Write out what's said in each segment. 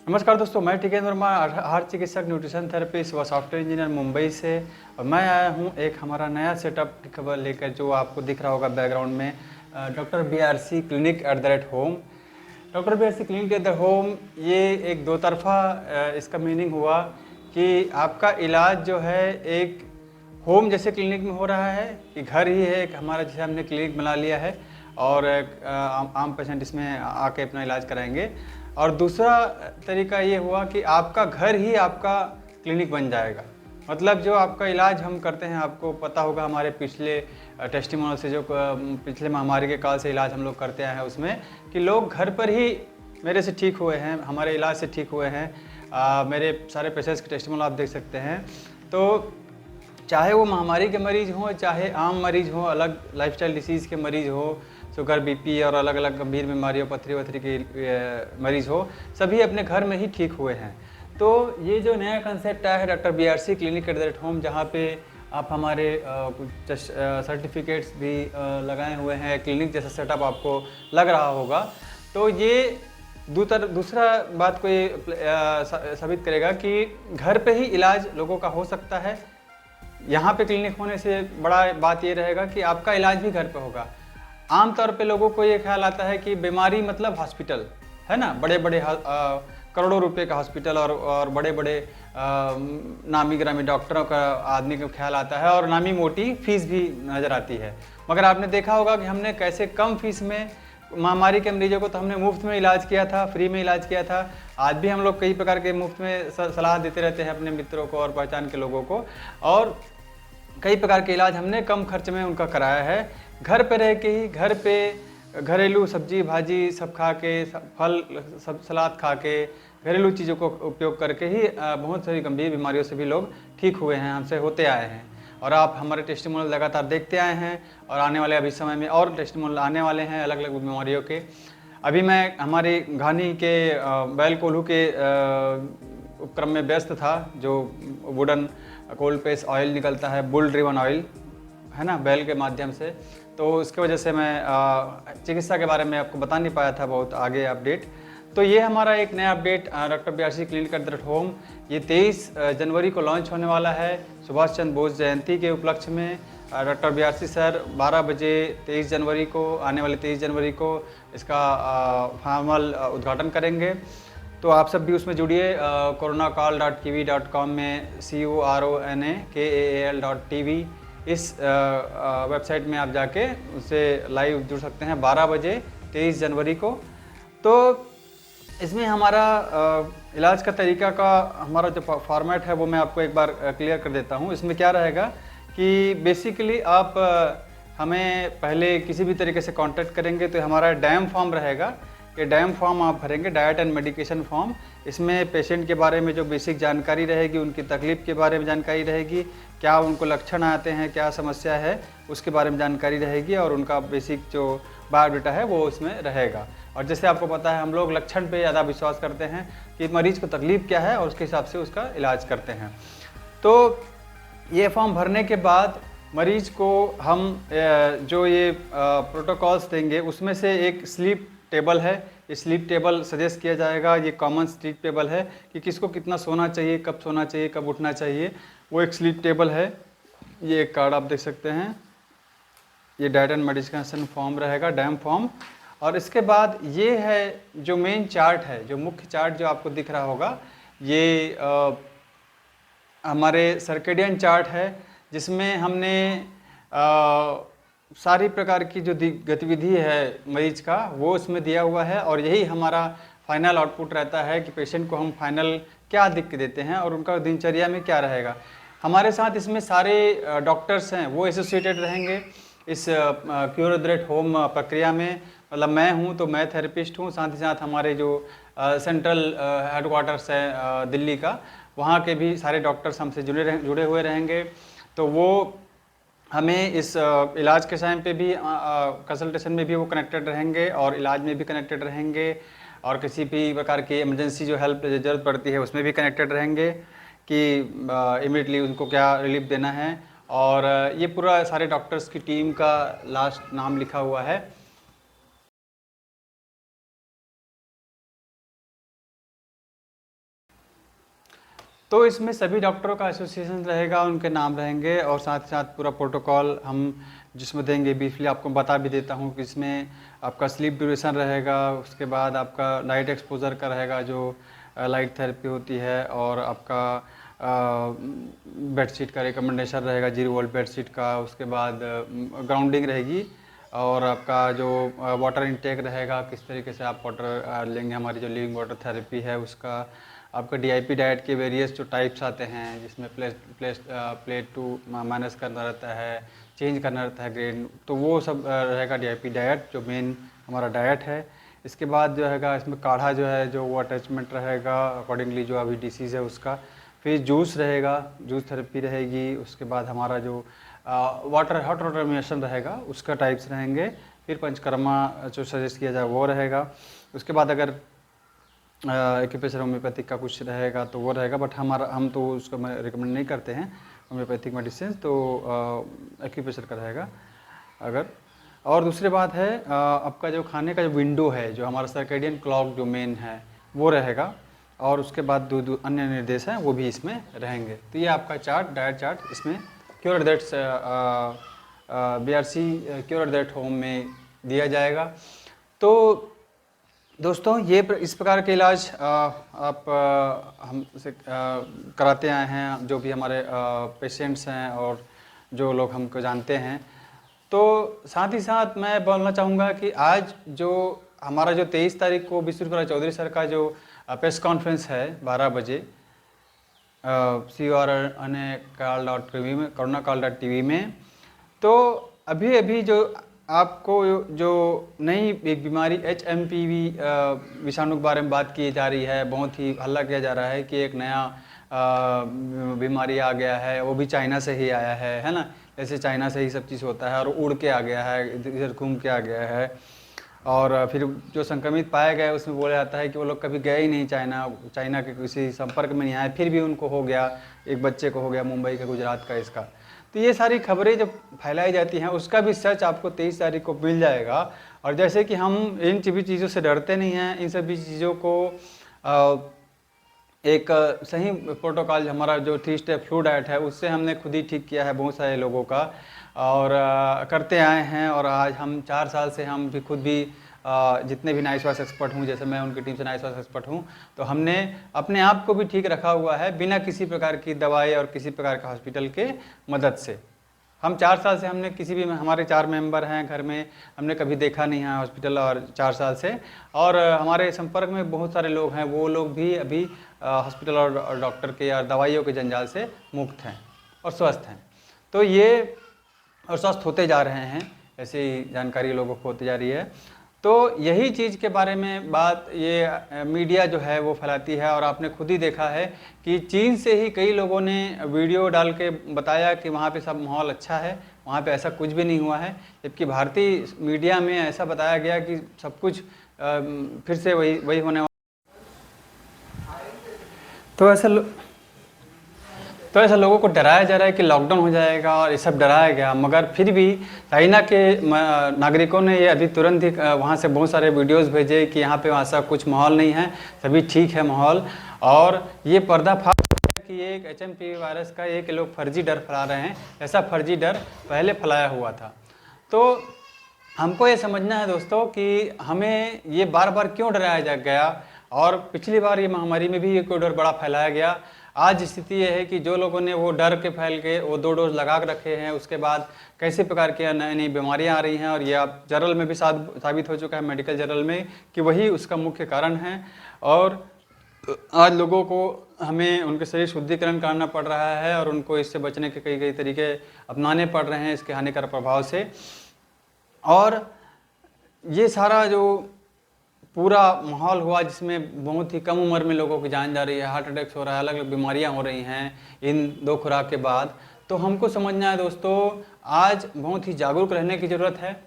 नमस्कार दोस्तों, मैं टिकेंद्र वर्मा, आहार चिकित्सक, न्यूट्रिशन थेरेपिस्ट व सॉफ्टवेयर इंजीनियर मुंबई से। और मैं आया हूं एक हमारा नया सेटअप की खबर लेकर, जो आपको दिख रहा होगा बैकग्राउंड में, doctor BRC clinic @home. Doctor BRC clinic @home ये एक दो तरफा इसका मीनिंग हुआ कि आपका इलाज जो है एक होम जैसे क्लिनिक में हो रहा है, कि घर ही है एक हमारा, जैसे हमने क्लिनिक बना लिया है और आम पेशेंट इसमें आके अपना इलाज कराएंगे। और दूसरा तरीका ये हुआ कि आपका घर ही आपका क्लिनिक बन जाएगा। मतलब जो आपका इलाज हम करते हैं, आपको पता होगा हमारे पिछले टेस्टिमोनियल से, जो पिछले महामारी के काल से इलाज हम लोग करते आए हैं, उसमें कि लोग घर पर ही मेरे से ठीक हुए हैं, हमारे इलाज से ठीक हुए हैं। मेरे सारे पेशेंट्स के टेस्टिमोनियल आप देख सकते हैं। तो चाहे वो महामारी के मरीज़ हों, चाहे आम मरीज़ हों, अलग लाइफस्टाइल डिसीज़ के मरीज़ हो, शुगर BP और अलग अलग गंभीर बीमारियों, पथरी वथरी के मरीज़ हो, सभी अपने घर में ही ठीक हुए हैं। तो ये जो नया कंसेप्ट आया है डॉक्टर BRC क्लिनिक @होम, जहाँ पे आप हमारे कुछ सर्टिफिकेट्स भी लगाए हुए हैं, क्लिनिक जैसा सेटअप आपको लग रहा होगा। तो ये दूसरा बात को ये साबित करेगा कि घर पे ही इलाज लोगों का हो सकता है। यहाँ पे क्लिनिक होने से बड़ा बात ये रहेगा कि आपका इलाज भी घर पे होगा। आमतौर पे लोगों को ये ख्याल आता है कि बीमारी मतलब हॉस्पिटल, है ना, बड़े बड़े करोड़ों रुपए का हॉस्पिटल और बड़े बड़े नामी गिरामी डॉक्टरों का आदमी को ख्याल आता है, और नामी मोटी फीस भी नज़र आती है। मगर आपने देखा होगा कि हमने कैसे कम फीस में महामारी के मरीजों को तो हमने मुफ्त में इलाज किया था, फ्री में इलाज किया था। आज भी हम लोग कई प्रकार के मुफ्त में सलाह देते रहते हैं अपने मित्रों को और पहचान के लोगों को, और कई प्रकार के इलाज हमने कम खर्च में उनका कराया है। घर पे रह के ही, घर पे घरेलू सब्जी भाजी सब खा के, फल सब सलाद खा के, घरेलू चीज़ों को उपयोग करके ही बहुत सारी गंभीर बीमारियों से भी लोग ठीक हुए हैं, हमसे होते आए हैं। और आप हमारे टेस्टिमोनियल लगातार देखते आए हैं, और आने वाले अभी समय में और टेस्टिमोनियल आने वाले हैं अलग अलग बीमारियों के। अभी मैं हमारी घानी के बैल कोल्हू के उपक्रम में व्यस्त था, जो वुडन कोल्ड प्रेस ऑयल निकलता है, बुल ड्रिवन ऑयल, है ना, बैल के माध्यम से। तो उसकी वजह से मैं चिकित्सा के बारे में आपको बता नहीं पाया था बहुत आगे अपडेट। तो ये हमारा एक नया update doctor BRC clinic @home, ये 23 जनवरी को लॉन्च होने वाला है, सुभाष चंद्र बोस जयंती के उपलक्ष्य में। डॉक्टर BRC सर 12 बजे 23 जनवरी को, आने वाले 23 जनवरी को इसका फॉर्मल उद्घाटन करेंगे। तो आप सब भी उसमें जुड़िए। coronacall.kivi.com में CORONAKAAL.TV इस वेबसाइट में आप जाके उससे लाइव जुड़ सकते हैं 12 बजे 23 जनवरी को। तो इसमें हमारा इलाज का तरीका का हमारा जो फॉर्मेट है वो मैं आपको एक बार क्लियर कर देता हूँ। इसमें क्या रहेगा कि बेसिकली आप हमें पहले किसी भी तरीके से कांटेक्ट करेंगे तो हमारा डैम फॉर्म रहेगा। ये डैम फॉर्म आप भरेंगे, डाइट एंड मेडिकेशन फॉर्म। इसमें पेशेंट के बारे में जो बेसिक जानकारी रहेगी, उनकी तकलीफ के बारे में जानकारी रहेगी, क्या उनको लक्षण आते हैं, क्या समस्या है, उसके बारे में जानकारी रहेगी, और उनका बेसिक जो बायोडाटा है वो इसमें रहेगा। और जैसे आपको पता है, हम लोग लक्षण पे ज़्यादा विश्वास करते हैं कि मरीज़ को तकलीफ क्या है और उसके हिसाब से उसका इलाज करते हैं। तो ये फॉर्म भरने के बाद मरीज़ को हम जो ये प्रोटोकॉल्स देंगे, उसमें से एक स्लीप टेबल है। ये स्लीप टेबल सजेस्ट किया जाएगा, ये कॉमन स्लीप टेबल है कि किसको कितना सोना चाहिए, कब सोना चाहिए, कब उठना चाहिए, वो एक स्लीप टेबल है। ये एक कार्ड आप देख सकते हैं, ये डाइट एंड मेडिकेशन फॉर्म रहेगा, डैम फॉर्म। और इसके बाद ये है जो मेन चार्ट है, जो मुख्य चार्ट जो आपको दिख रहा होगा, ये हमारे सर्केडियन चार्ट है, जिसमें हमने सारी प्रकार की जो गतिविधि है मरीज का वो इसमें दिया हुआ है। और यही हमारा फाइनल आउटपुट रहता है कि पेशेंट को हम फाइनल क्या लिख के देते हैं और उनका दिनचर्या में क्या रहेगा। हमारे साथ इसमें सारे डॉक्टर्स हैं वो एसोसिएटेड रहेंगे इस क्योर @होम प्रक्रिया में। मतलब मैं हूँ तो मैं थेरेपिस्ट हूँ, साथ ही साथ हमारे जो सेंट्रल हेडक्वार्टर्स है दिल्ली का, वहाँ के भी सारे डॉक्टर्स हमसे जुड़े हुए रहेंगे। तो वो हमें इस इलाज के टाइम पे भी कंसल्टेशन में भी वो कनेक्टेड रहेंगे, और इलाज में भी कनेक्टेड रहेंगे, और किसी भी प्रकार की इमरजेंसी जो हेल्प ज़रूरत पड़ती है उसमें भी कनेक्टेड रहेंगे कि इमीडिएटली उनको क्या रिलीफ देना है। और ये पूरा सारे डॉक्टर्स की टीम का लास्ट नाम लिखा हुआ है। तो इसमें सभी डॉक्टरों का एसोसिएशन रहेगा, उनके नाम रहेंगे और साथ ही साथ पूरा प्रोटोकॉल हम जिसमें देंगे। ब्रीफली आपको बता भी देता हूँ कि इसमें आपका स्लीप ड्यूरेशन रहेगा, उसके बाद आपका लाइट एक्सपोजर का रहेगा जो लाइट थेरेपी होती है, और आपका बेडशीट का रिकमेंडेशन रहेगा 0 वोल्ट बेडशीट का, उसके बाद ग्राउंडिंग रहेगी, और आपका जो वाटर इनटेक रहेगा, किस तरीके से आप वाटर लेंगे। हमारी जो लिविंग वाटर थेरेपी है उसका आपका DIP डाइट के वेरियस जो टाइप्स आते हैं, जिसमें प्लेट टू माइनस करना रहता है, चेंज करना रहता है ग्रेड, तो वो सब रहेगा DIP डाइट जो मेन हमारा डाइट है। इसके बाद जो है इसमें काढ़ा जो है जो वो अटैचमेंट रहेगा अकॉर्डिंगली जो अभी डिसीज़ है उसका। फिर जूस रहेगा, जूस थेरेपी रहेगी। उसके बाद हमारा जो हॉट वाटर इमर्शन रहेगा उसका टाइप्स रहेंगे। फिर पंचकर्मा जो सजेस्ट किया जाए वो रहेगा। उसके बाद अगर एक्यूप्रेशर होम्योपैथिक का कुछ रहेगा तो वो रहेगा, बट हम तो उसको मैं रिकमेंड नहीं करते हैं होम्योपैथिक मेडिसिन, तो एक्यूप्रेशर का रहेगा अगर। और दूसरी बात है आपका जो खाने का जो विंडो है, जो हमारा सर्केडियन क्लॉक जो मेन है वो रहेगा, और उसके बाद दो अन्य निर्देश हैं वो भी इसमें रहेंगे। तो ये आपका चार्ट, डाइट चार्ट इसमें cure that's BRC cure that home में दिया जाएगा। तो दोस्तों ये इस प्रकार के इलाज आप हमसे कराते आए हैं, जो भी हमारे पेशेंट्स हैं और जो लोग हमको जानते हैं। तो साथ ही साथ मैं बोलना चाहूँगा कि आज जो हमारा जो 23 तारीख को विश्वेश्वरैया चौधरी सर का जो प्रेस कॉन्फ्रेंस है 12 बजे CORONACAL.TV में, CORONACAL.TV में, तो अभी जो आपको जो नई एक बीमारी HMPV विषाणु के बारे में बात की जा रही है, बहुत ही हल्ला किया जा रहा है कि एक नया बीमारी आ गया है, वो भी चाइना से ही आया है ना। जैसे चाइना से ही सब चीज़ होता है और उड़ के आ गया है, इधर घूम के आ गया है, और फिर जो संक्रमित पाया गया उसमें बोला जाता है कि वो लोग कभी गए ही नहीं चाइना के किसी संपर्क में नहीं आए, फिर भी उनको हो गया, एक बच्चे को हो गया मुंबई का, गुजरात का इसका। तो ये सारी खबरें जब फैलाई जाती हैं उसका भी सच आपको 23 तारीख को मिल जाएगा। और जैसे कि हम इन सभी चीज़ों से डरते नहीं हैं, इन सभी चीज़ों को एक सही प्रोटोकॉल हमारा जो 3 स्टेप फ्लू डाइट है उससे हमने खुद ही ठीक किया है बहुत सारे लोगों का, और करते आए हैं। और आज हम 4 साल से हम भी खुद भी जितने भी नाई स्वास्थ्य एक्सपर्ट हूँ, जैसे मैं उनकी टीम से नाई स्वास्थ्य एक्सपर्ट हूँ, तो हमने अपने आप को भी ठीक रखा हुआ है बिना किसी प्रकार की दवाई और किसी प्रकार का हॉस्पिटल के मदद से। हम 4 साल से हमने किसी भी, हमारे 4 मेंबर हैं घर में, हमने कभी देखा नहीं है हॉस्पिटल, और 4 साल से। और हमारे संपर्क में बहुत सारे लोग हैं, वो लोग भी अभी हॉस्पिटल और डॉक्टर के या दवाइयों के जंजाल से मुक्त हैं और स्वस्थ हैं। तो ये और स्वस्थ होते जा रहे हैं, ऐसी जानकारी लोगों को होती जा रही है। तो यही चीज़ के बारे में बात ये मीडिया जो है वो फैलाती है। और आपने खुद ही देखा है कि चीन से ही कई लोगों ने वीडियो डाल के बताया कि वहाँ पे सब माहौल अच्छा है, वहाँ पे ऐसा कुछ भी नहीं हुआ है, जबकि भारतीय मीडिया में ऐसा बताया गया कि सब कुछ फिर से वही होने वाला। तो ऐसा लोगों को डराया जा रहा है कि लॉकडाउन हो जाएगा और ये सब डराया गया, मगर फिर भी चाइना के नागरिकों ने ये अभी तुरंत ही वहाँ से बहुत सारे वीडियोस भेजे कि यहाँ पे ऐसा कुछ माहौल नहीं है, सभी ठीक है माहौल। और ये पर्दाफाश है कि एक HMPV वायरस का एक लोग फर्जी डर फैला रहे हैं, ऐसा फर्जी डर पहले फैलाया हुआ था। तो हमको ये समझना है दोस्तों कि हमें ये बार बार क्यों डराया गया, और पिछली बार ये महामारी में भी ये कोई डर बड़ा फैलाया गया। आज स्थिति ये है कि जो लोगों ने वो डर के फैल के वो 2 डोज लगा के रखे हैं, उसके बाद कैसे प्रकार की नई नई बीमारियां आ रही हैं, और ये अब जर्नल में भी साबित हो चुका है, मेडिकल जर्नल में, कि वही उसका मुख्य कारण है। और आज लोगों को हमें उनके शरीर शुद्धिकरण करना पड़ रहा है और उनको इससे बचने के कई तरीके अपनाने पड़ रहे हैं इसके हानिकारक प्रभाव से। और ये सारा जो पूरा माहौल हुआ जिसमें बहुत ही कम उम्र में लोगों की जान जा रही है, हार्ट अटैक्स हो रहा है, अलग अलग बीमारियां हो रही हैं इन 2 खुराक के बाद। तो हमको समझना है दोस्तों, आज बहुत ही जागरूक रहने की ज़रूरत है,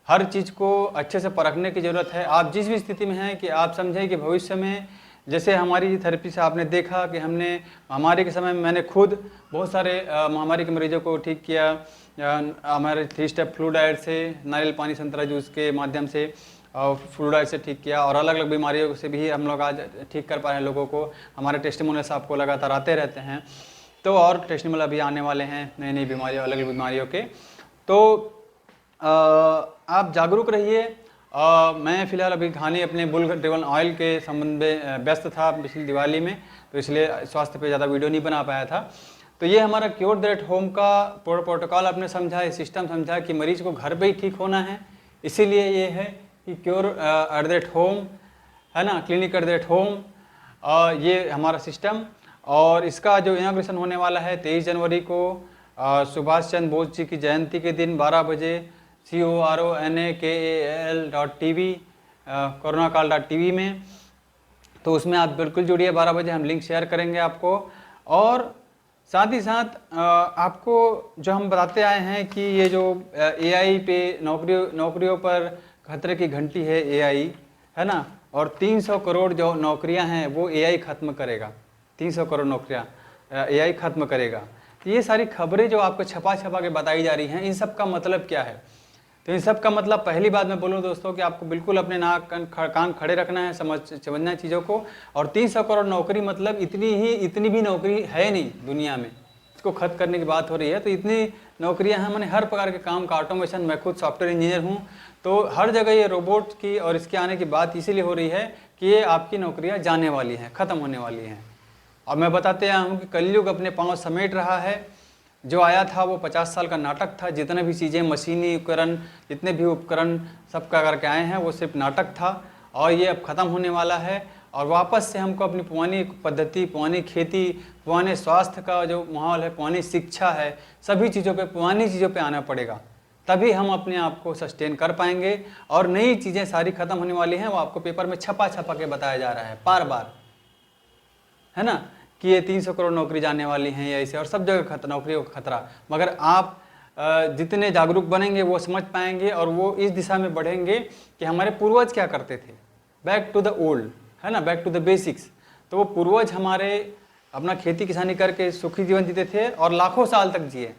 हर चीज़ को अच्छे से परखने की ज़रूरत है। आप जिस भी स्थिति में हैं कि आप समझें कि भविष्य में, जैसे हमारी थेरेपी से आपने देखा कि हमने महामारी के समय में मैंने खुद बहुत सारे महामारी के मरीजों को ठीक किया हमारे 3 स्टेप फ्लू डाइट से, नारियल पानी संतरा जूस के माध्यम से। फ्लूइड से ठीक किया, और अलग अलग बीमारियों से भी हम लोग आज ठीक कर पा रहे हैं लोगों को। हमारे टेस्टिमोनियल्स आपको लगातार आते रहते हैं, तो और टेस्टिमोनियल अभी आने वाले हैं नई नई बीमारियों, अलग अलग बीमारियों के। तो आप जागरूक रहिए। मैं फ़िलहाल अभी घानी अपने बुल ड्रिवन ऑयल के संबंध में व्यस्त था पिछली दिवाली में, तो इसलिए स्वास्थ्य पे ज़्यादा वीडियो नहीं बना पाया था। तो ये हमारा क्योर द एट होम का प्रोटोकॉल आपने समझा, ये सिस्टम समझा कि मरीज को घर पे ही ठीक होना है, इसीलिए ये है कि cure at the at home, है ना, clinic at the at home, ये हमारा सिस्टम। और इसका जो इनॉग्रेशन होने वाला है 23 जनवरी को सुभाष चंद्र बोस जी की जयंती के दिन 12 बजे CORONAKAL.TV coronacall.tv में। तो उसमें आप बिल्कुल जुड़िए, 12 बजे हम लिंक शेयर करेंगे आपको। और साथ ही साथ आपको जो हम बताते आए हैं कि ये जो AI पे नौकरियों पर खतरे की घंटी है AI, है ना, और 300 करोड़ जो नौकरियां हैं वो AI ख़त्म करेगा, 300 करोड़ नौकरियां AI ख़त्म करेगा। तो ये सारी खबरें जो आपको छपा के बताई जा रही हैं, इन सब का मतलब क्या है? तो इन सब का मतलब, पहली बात मैं बोलूँ दोस्तों कि आपको बिल्कुल अपने नाक कान खड़े रखना है, समझना है चीज़ों को। और 300 करोड़ नौकरी मतलब इतनी भी नौकरी है नहीं दुनिया में, इसको खत्म करने की बात हो रही है। तो इतनी नौकरियां हैं, मैंने हर प्रकार के काम का ऑटोमेशन, मैं खुद सॉफ्टवेयर इंजीनियर हूँ, तो हर जगह ये रोबोट की और इसके आने की बात इसीलिए हो रही है कि ये आपकी नौकरियाँ जाने वाली हैं, ख़त्म होने वाली हैं। और मैं बताते आया हूँ कि कलयुग अपने पाँव समेट रहा है। जो आया था वो 50 साल का नाटक था, जितने भी चीज़ें, मशीनी उपकरण, जितने भी उपकरण सब का करके आए हैं वो सिर्फ नाटक था, और ये अब ख़त्म होने वाला है। और वापस से हमको अपनी पुरानी पद्धति, पुरानी खेती, पुराने स्वास्थ्य का जो माहौल है, पुरानी शिक्षा है, सभी चीज़ों पे, पुरानी चीज़ों पे आना पड़ेगा, तभी हम अपने आप को सस्टेन कर पाएंगे। और नई चीज़ें सारी ख़त्म होने वाली हैं, वो आपको पेपर में छपा के बताया जा रहा है बार बार, है ना, कि ये 300 करोड़ नौकरी जाने वाली हैं या ऐसे, और सब जगह नौकरियों का खतरा। मगर आप जितने जागरूक बनेंगे वो समझ पाएंगे, और वो इस दिशा में बढ़ेंगे कि हमारे पूर्वज क्या करते थे, बैक टू द ओल्ड, है ना, बैक टू द बेसिक्स। तो वो पूर्वज हमारे अपना खेती किसानी करके सुखी जीवन जीते थे और लाखों साल तक जिए।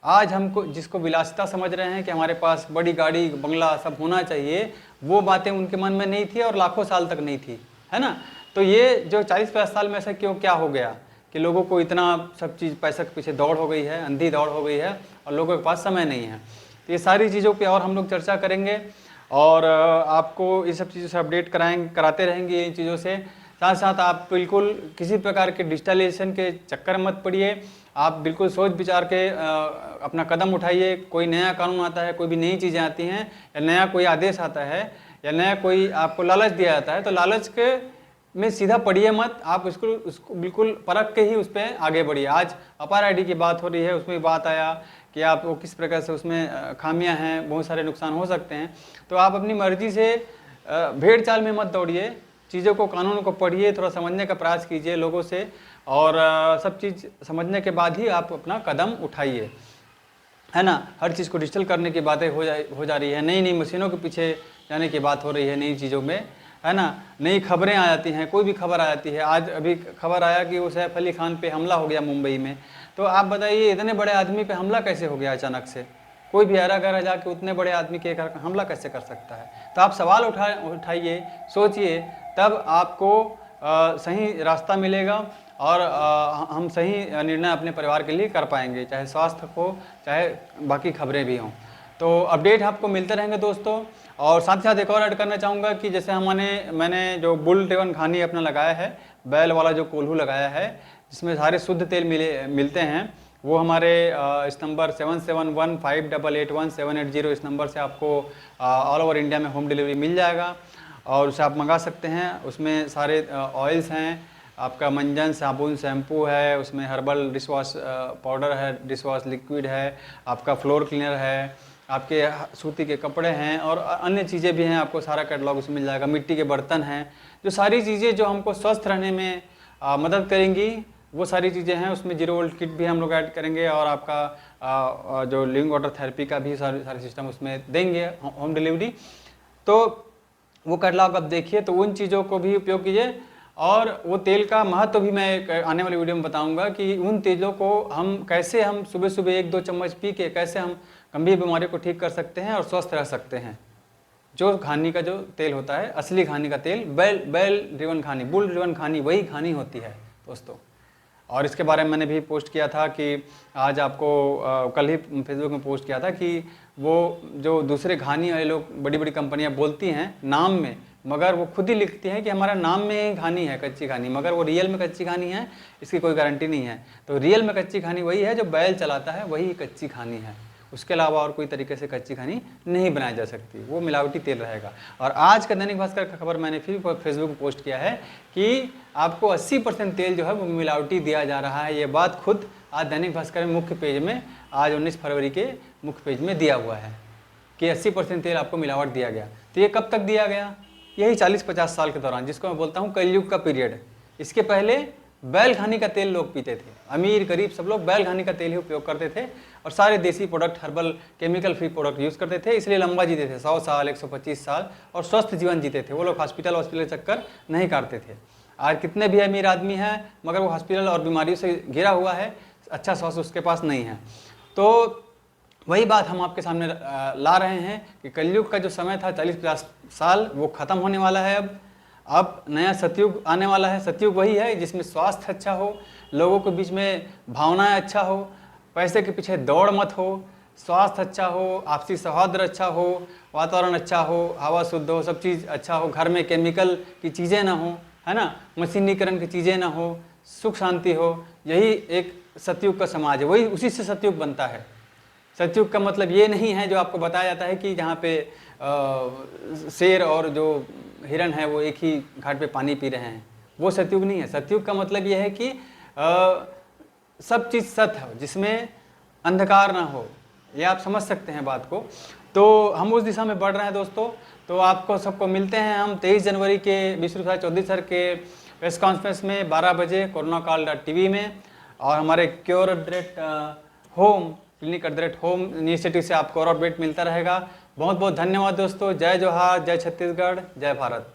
आज हमको जिसको विलासिता समझ रहे हैं कि हमारे पास बड़ी गाड़ी बंगला सब होना चाहिए, वो बातें उनके मन में नहीं थी और लाखों साल तक नहीं थी, है ना। तो ये जो 40-50 साल में ऐसा क्यों क्या हो गया कि लोगों को इतना सब चीज़ पैसे के पीछे दौड़ हो गई है, अंधी दौड़ हो गई है, और लोगों के पास समय नहीं है। तो ये सारी चीज़ों पे और हम लोग चर्चा करेंगे, और आपको ये सब चीज़ों से अपडेट कराते रहेंगे इन चीज़ों से। साथ साथ आप बिल्कुल किसी प्रकार के डिजिटलाइजेशन के चक्कर मत पड़िए, आप बिल्कुल सोच विचार के अपना कदम उठाइए। कोई नया कानून आता है, कोई भी नई चीज़ें आती हैं, या नया कोई आदेश आता है, या नया कोई आपको लालच दिया जाता है, तो लालच के में सीधा पढ़िए मत, आप उसको बिल्कुल परख के ही उस पर आगे बढ़िए। आज अपार ID की बात हो रही है, उसमें बात आया कि आप वो किस प्रकार से उसमें खामियां हैं, बहुत सारे नुकसान हो सकते हैं। तो आप अपनी मर्जी से भेड़ चाल में मत दौड़िए, चीज़ों को, कानून को पढ़िए, थोड़ा समझने का प्रयास कीजिए लोगों से, और सब चीज़ समझने के बाद ही आप अपना कदम उठाइए, है ना। हर चीज़ को डिजिटल करने की बातें हो जा रही है, नई नई मशीनों के पीछे जाने की बात हो रही है, नई चीज़ों में, है ना। नई खबरें आ जाती हैं, कोई भी खबर आ जाती है। आज अभी खबर आया कि वो सैफ अली खान पे हमला हो गया मुंबई में। तो आप बताइए, इतने बड़े आदमी पे हमला कैसे हो गया अचानक से? कोई भी हरा गहरा जाके उतने बड़े आदमी के घर हमला कैसे कर सकता है? तो आप सवाल उठाइए, सोचिए, तब आपको सही रास्ता मिलेगा, और हम सही निर्णय अपने परिवार के लिए कर पाएंगे, चाहे स्वास्थ्य हो, चाहे बाकी खबरें भी हों। तो अपडेट आपको मिलते रहेंगे दोस्तों। और साथ ही साथ एक और ऐड करना चाहूँगा कि जैसे मैंने जो बुल ड्रिवन घानी अपना लगाया है, बैल वाला जो कोल्हू लगाया है, जिसमें सारे शुद्ध तेल मिलते हैं, वो हमारे इस नंबर 7715881780, इस नंबर से आपको ऑल ओवर इंडिया में होम डिलीवरी मिल जाएगा, और उसे आप मंगा सकते हैं। उसमें सारे ऑयल्स हैं, आपका मंजन, साबुन, शैम्पू है, उसमें हर्बल डिश वॉश पाउडर है, डिश वॉश लिक्विड है, आपका फ्लोर क्लीनर है, आपके सूती के कपड़े हैं, और अन्य चीज़ें भी हैं। आपको सारा कैटलॉग उसमें मिल जाएगा। मिट्टी के बर्तन हैं, जो सारी चीज़ें जो हमको स्वस्थ रहने में मदद करेंगी, वो सारी चीज़ें हैं। उसमें 0 वोल्ट किट भी हम लोग ऐड करेंगे, और आपका जो लिविंग वाटर थेरेपी का भी सारे सिस्टम उसमें देंगे, होम डिलीवरी। तो वो कैटलॉग आप देखिए, तो उन चीज़ों को भी उपयोग कीजिए। और वो तेल का महत्व भी मैं आने वाली वीडियो में बताऊंगा कि उन तेलों को कैसे हम सुबह सुबह 1-2 चम्मच पी के कैसे हम गंभीर बीमारियों को ठीक कर सकते हैं और स्वस्थ रह सकते हैं। जो खानी का जो तेल होता है, असली खानी का तेल, बैल ड्रिवन खानी, बुल ड्रिवन खानी, वही खानी होती है दोस्तों। और इसके बारे में मैंने भी पोस्ट किया था कि आज आपको कल ही फेसबुक में पोस्ट किया था कि वो जो दूसरे घानी वाले लोग, बड़ी बड़ी कंपनियां बोलती हैं नाम में, मगर वो खुद ही लिखती हैं कि हमारा नाम में ही घानी है, कच्ची घानी, मगर वो रियल में कच्ची घानी है, इसकी कोई गारंटी नहीं है। तो रियल में कच्ची घानी वही है जो बैल चलाता है, वही कच्ची घानी है, उसके अलावा और कोई तरीके से कच्ची घानी नहीं बनाई जा सकती, वो मिलावटी तेल रहेगा। और आज का दैनिक भास्कर का खबर मैंने फिर फेसबुक पर पोस्ट किया है कि आपको 80% तेल जो है वो मिलावटी दिया जा रहा है। ये बात खुद आज दैनिक भास्कर में मुख्य पेज में, आज 19 फरवरी के मुख्य पेज में दिया हुआ है कि 80% तेल आपको मिलावट दिया गया। तो ये कब तक दिया गया? यही 40-50 साल के दौरान, जिसको मैं बोलता हूँ कलयुग का पीरियड। इसके पहले बैल घानी का तेल लोग पीते थे, अमीर गरीब सब लोग बैल घानी का तेल ही उपयोग करते थे और सारे देसी product, herbal chemical free product use करते थे, इसलिए लंबा जीते थे, 100 साल 125 साल और स्वस्थ जीवन जीते थे। वो लोग हॉस्पिटल चक्कर नहीं काटते थे। आज कितने भी अमीर आदमी हैं मगर वो हॉस्पिटल और बीमारियों से घिरा हुआ है, अच्छा स्वास्थ्य उसके पास नहीं है। तो वही बात हम आपके सामने ला रहे हैं कि कलयुग का जो समय था 40-50 साल, वो ख़त्म होने वाला है। अब नया सतयुग आने वाला है। सतयुग वही है जिसमें स्वास्थ्य अच्छा हो, लोगों के बीच में भावनाएं अच्छा हो, पैसे के पीछे दौड़ मत हो, स्वास्थ्य अच्छा हो, आपसी सौहार्द अच्छा हो, वातावरण अच्छा हो, हवा शुद्ध हो, सब चीज़ अच्छा हो, घर में केमिकल की चीज़ें ना हो, है ना, मशीनीकरण की चीज़ें ना हो, सुख शांति हो। यही एक सतयुग का समाज है, वही उसी से सतयुग बनता है। सतयुग का मतलब ये नहीं है जो आपको बताया जाता है कि जहाँ पे शेर और जो हिरण है वो एक ही घाट पे पानी पी रहे हैं, वो सतयुग नहीं है। सतयुग का मतलब ये है कि सब चीज़ सत्य हो, जिसमें अंधकार ना हो। ये आप समझ सकते हैं बात को। तो हम उस दिशा में बढ़ रहे हैं दोस्तों। तो आपको सबको मिलते हैं हम 23 जनवरी के विश्व चौधरी सर के प्रेस कॉन्फ्रेंस में 12 बजे कोरोनाकाल.tv में, और हमारे क्योर@होम क्लिनिक@होम इनिशिएटिव से आपको और अपडेट मिलता रहेगा। बहुत बहुत धन्यवाद दोस्तों। जय जोहार, जय छत्तीसगढ़, जय भारत।